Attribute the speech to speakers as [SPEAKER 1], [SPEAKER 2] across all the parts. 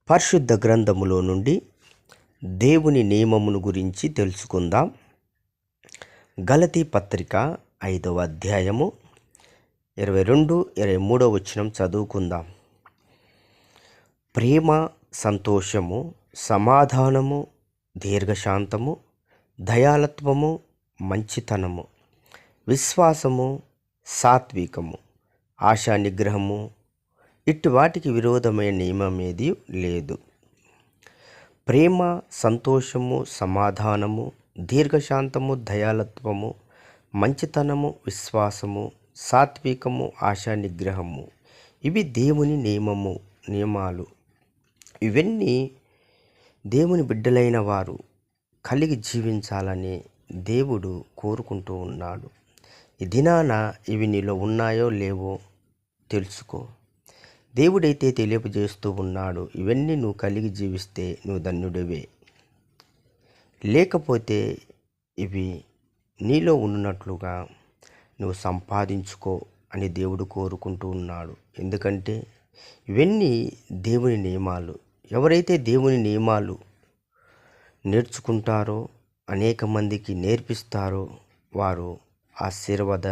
[SPEAKER 1] పరిశుద్ధ గ్రంథములో నుండి దేవుని నియమమును గురించి తెలుసుకుందాం. గలతీ పత్రిక 5వ అధ్యాయము 22-23 వచనం చదువుకుందాం. ప్రేమ, సంతోషము, సమాధానము, దీర్ఘశాంతము, దయాళత్వము, మంచితనము, విశ్వాసము, సాత్వికము, ఆశా నిగ్రహము, ఇట్టి వాటికి విరోధమైన నియమమేది లేదు. ప్రేమ, సంతోషము, సమాధానము, దీర్ఘశాంతము, దయాళత్వము, మంచితనము, విశ్వాసము, సాత్వికము, ఆశా నిగ్రహము, ఇవి దేవుని నియమాలు. ఇవన్నీ దేవుని బిడ్డలైన వారు కలిగి జీవించాలని దేవుడు కోరుకుంటూ ఉన్నాడు. ఈ దినాన ఇవి నీలో ఉన్నాయో లేవో తెలుసుకో. దేవుడైతే తెలియజేస్తూ ఉన్నాడు. ఇవన్నీ నువ్వు కలిగి జీవిస్తే నువ్వు ధన్యుడివే. లేకపోతే ఇవి నీలో ఉన్నట్లుగా నువ్వు సంపాదించుకో అని దేవుడు కోరుకుంటూ ఉన్నాడు. ఎందుకంటే ఇవన్నీ దేవుని నియమాలు. ఎవరైతే దేవుని నియమాలు నేర్చుకుంటారో, అనేక మందికి నేర్పిస్తారో వారు ఆశీర్వాద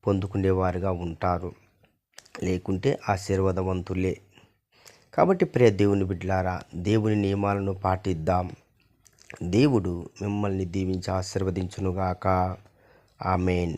[SPEAKER 1] పొందుకునేవారుగా ఉంటారు. లేకుంటే ఆశీర్వాదవంతులే. కాబట్టి ప్రియ దేవుని బిడ్డలారా, దేవుని నియమాలను పాటిద్దాం. దేవుడు మిమ్మల్ని దీవించి ఆశీర్వదించునుగాక. ఆమేన్.